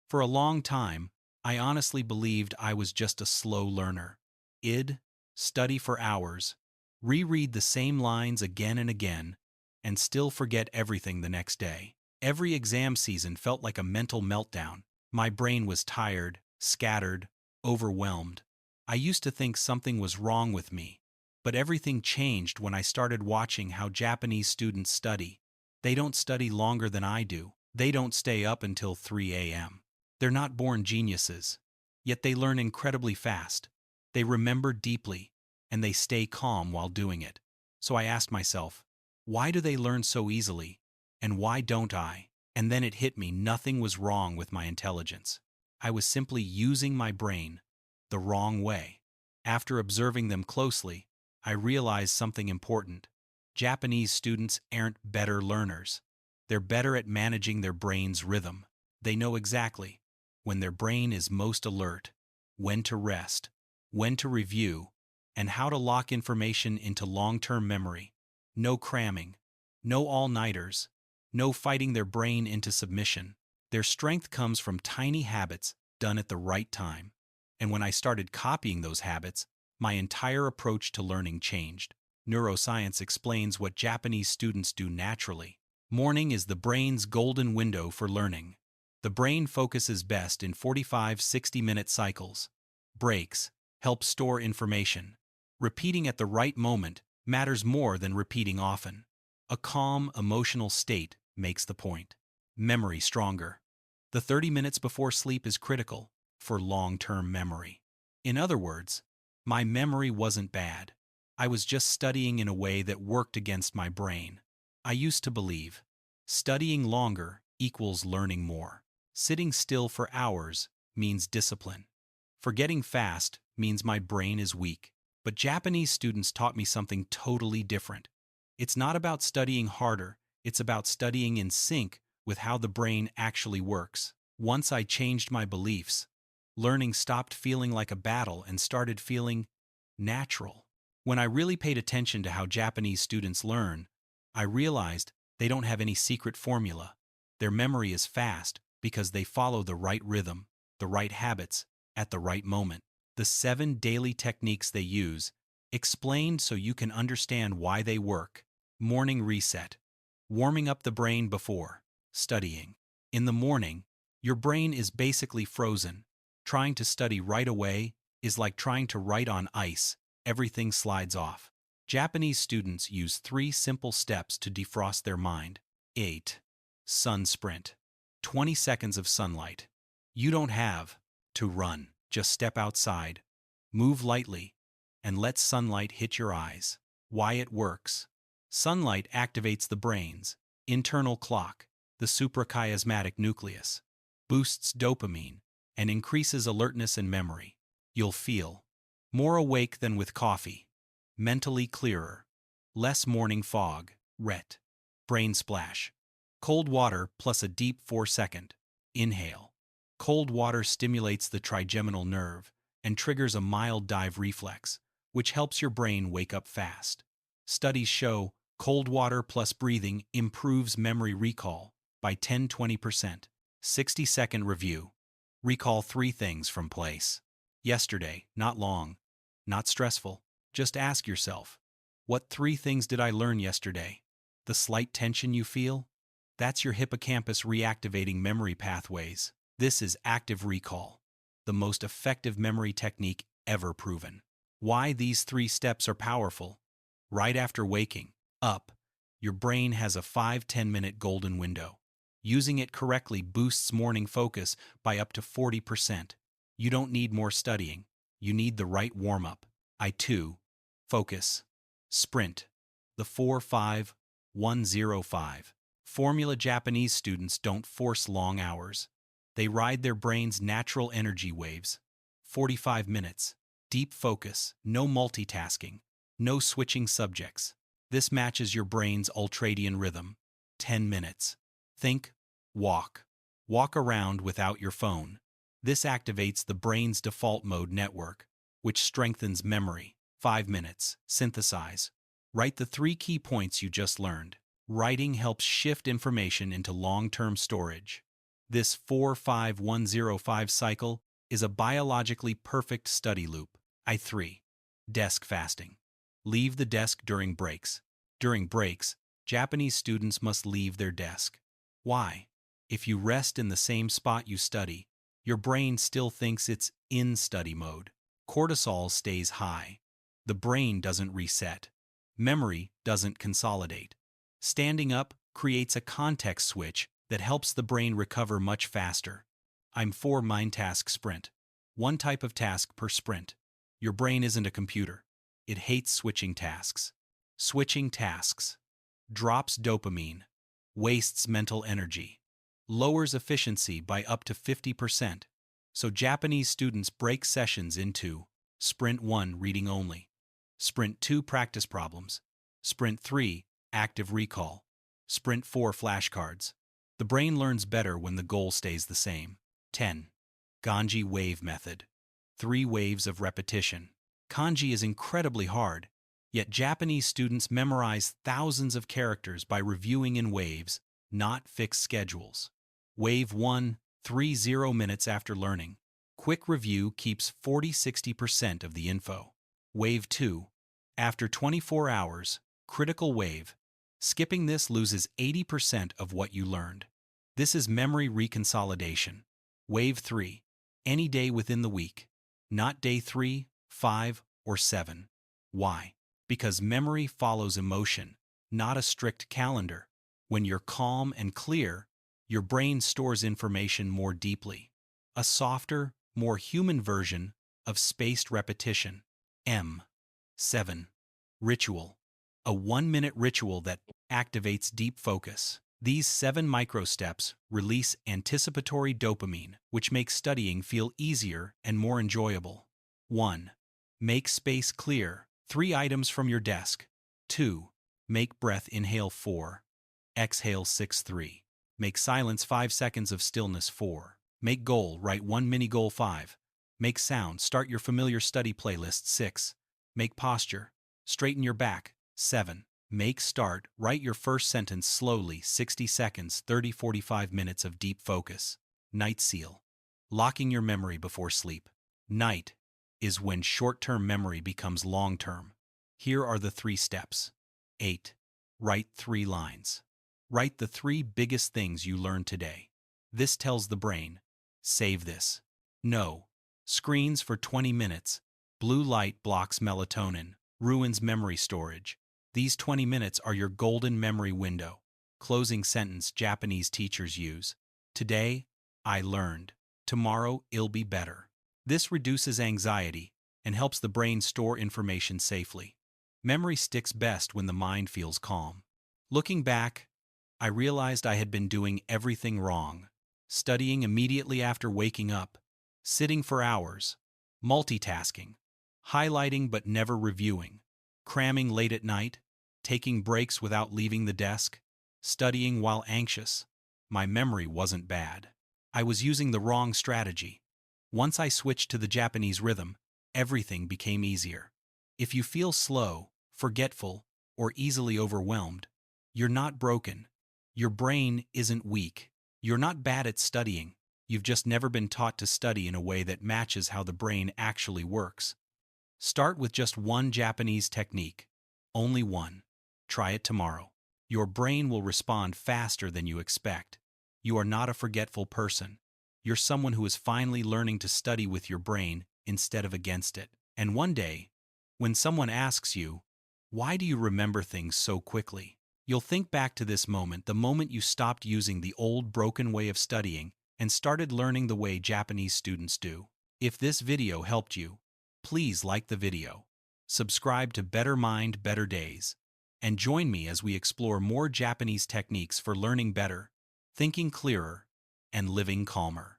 For a long time, I honestly believed I was just a slow learner. Id, study for hours, reread the same lines again and again, and still forget everything the next day. Every exam season felt like a mental meltdown. My brain was tired, scattered, overwhelmed. I used to think something was wrong with me, but everything changed when I started watching how Japanese students study. They don't study longer than I do. They don't stay up until 3 a.m. They're not born geniuses, yet they learn incredibly fast. They remember deeply, and they stay calm while doing it. So I asked myself, why do they learn so easily, and why don't I? And then it hit me, nothing was wrong with my intelligence. I was simply using my brain the wrong way. After observing them closely, I realized something important. Japanese students aren't better learners. They're better at managing their brain's rhythm. They know exactly when their brain is most alert, when to rest, when to review, and how to lock information into long-term memory. No cramming, no all-nighters, no fighting their brain into submission. Their strength comes from tiny habits done at the right time. And when I started copying those habits, my entire approach to learning changed. Neuroscience explains what Japanese students do naturally. Morning is the brain's golden window for learning. The brain focuses best in 45-60-minute cycles. Breaks help store information. Repeating at the right moment matters more than repeating often. A calm, emotional state makes the point. Memory stronger. The 30 minutes before sleep is critical for long-term memory. In other words, my memory wasn't bad. I was just studying in a way that worked against my brain. I used to believe studying longer equals learning more. Sitting still for hours means discipline. Forgetting fast means my brain is weak. But Japanese students taught me something totally different. It's not about studying harder, it's about studying in sync with how the brain actually works. Once I changed my beliefs, learning stopped feeling like a battle and started feeling natural. When I really paid attention to how Japanese students learn, I realized they don't have any secret formula. Their memory is fast because they follow the right rhythm, the right habits, at the right moment. The 7 daily techniques they use, explained so you can understand why they work. Morning reset. Warming up the brain before studying. In the morning, your brain is basically frozen. Trying to study right away is like trying to write on ice. Everything slides off. Japanese students use 3 simple steps to defrost their mind. 8. Sun sprint. 20 seconds of sunlight. You don't have to run. Just step outside, move lightly, and let sunlight hit your eyes. Why it works. Sunlight activates the brain's internal clock, the suprachiasmatic nucleus, boosts dopamine, and increases alertness and memory. You'll feel more awake than with coffee, mentally clearer, less morning fog, ret, brain splash. Cold water plus a deep 4-second inhale. Cold water stimulates the trigeminal nerve and triggers a mild dive reflex, which helps your brain wake up fast. Studies show cold water plus breathing improves memory recall by 10–20%. 60-second review. Recall 3 things from place. Yesterday, not long, not stressful. Just ask yourself, what 3 things did I learn yesterday? The slight tension you feel? That's your hippocampus reactivating memory pathways. This is active recall, the most effective memory technique ever proven. Why these 3 steps are powerful? Right after waking up, your brain has a 5–10 minute golden window. Using it correctly boosts morning focus by up to 40%. You don't need more studying. You need the right warm-up. I2. Focus. Sprint. The 4-5-1-0-5 formula. Japanese students don't force long hours. They ride their brain's natural energy waves. 45 minutes. Deep focus. No multitasking. No switching subjects. This matches your brain's ultradian rhythm. 10 minutes. Think, walk. Walk around without your phone. This activates the brain's default mode network, which strengthens memory. 5 minutes. Synthesize. Write the 3 key points you just learned. Writing helps shift information into long-term storage. This 4-5-1-0-5 cycle is a biologically perfect study loop. I3. Desk fasting. Leave the desk during breaks. During breaks, Japanese students must leave their desk. Why? If you rest in the same spot you study, your brain still thinks it's in study mode. Cortisol stays high. The brain doesn't reset. Memory doesn't consolidate. Standing up creates a context switch that helps the brain recover much faster. I'm for mind task sprint. One type of task per sprint. Your brain isn't a computer. It hates switching tasks. Switching tasks drops dopamine, wastes mental energy, lowers efficiency by up to 50%. So Japanese students break sessions into Sprint 1 reading only, Sprint 2 practice problems, Sprint 3 active recall, Sprint 4 flashcards. The brain learns better when the goal stays the same. 10. Kanji Wave method. 3 waves of repetition. Kanji is incredibly hard, yet Japanese students memorize thousands of characters by reviewing in waves, not fixed schedules. Wave 1, 30 minutes after learning. Quick review keeps 40-60% of the info. Wave 2, after 24 hours, critical wave. Skipping this loses 80% of what you learned. This is memory reconsolidation. Wave 3, any day within the week, not day 3, 5, or 7. Why? Because memory follows emotion, not a strict calendar. When you're calm and clear, your brain stores information more deeply. A softer, more human version of spaced repetition. 7. Ritual. A 1-minute ritual that activates deep focus. These 7 microsteps release anticipatory dopamine, which makes studying feel easier and more enjoyable. 1. Make space clear. 3 items from your desk. 2. Make breath inhale 4. Exhale 6. 3. Make silence 5 seconds of stillness 4. Make goal, write 1 mini goal 5. Make sound, start your familiar study playlist 6. Make posture, straighten your back 7. Make start, write your first sentence slowly 60 seconds 30-45 minutes of deep focus. Night seal. Locking your memory before sleep. Night is when short-term memory becomes long-term. Here are the 3 steps. 8. Write 3 lines. Write the 3 biggest things you learned today. This tells the brain, save this. No. Screens for 20 minutes. Blue light blocks melatonin, ruins memory storage. These 20 minutes are your golden memory window. Closing sentence Japanese teachers use. Today, I learned. Tomorrow, it'll be better. This reduces anxiety and helps the brain store information safely. Memory sticks best when the mind feels calm. Looking back, I realized I had been doing everything wrong. Studying immediately after waking up, sitting for hours, multitasking, highlighting but never reviewing, cramming late at night, taking breaks without leaving the desk, studying while anxious. My memory wasn't bad. I was using the wrong strategy. Once I switched to the Japanese rhythm, everything became easier. If you feel slow, forgetful, or easily overwhelmed, you're not broken. Your brain isn't weak. You're not bad at studying. You've just never been taught to study in a way that matches how the brain actually works. Start with just one Japanese technique. Only one. Try it tomorrow. Your brain will respond faster than you expect. You are not a forgetful person. You're someone who is finally learning to study with your brain instead of against it. And one day, when someone asks you, why do you remember things so quickly? You'll think back to this moment, the moment you stopped using the old broken way of studying and started learning the way Japanese students do. If this video helped you, please like the video, subscribe to Better Mind, Better Days, and join me as we explore more Japanese techniques for learning better, thinking clearer, and living calmer.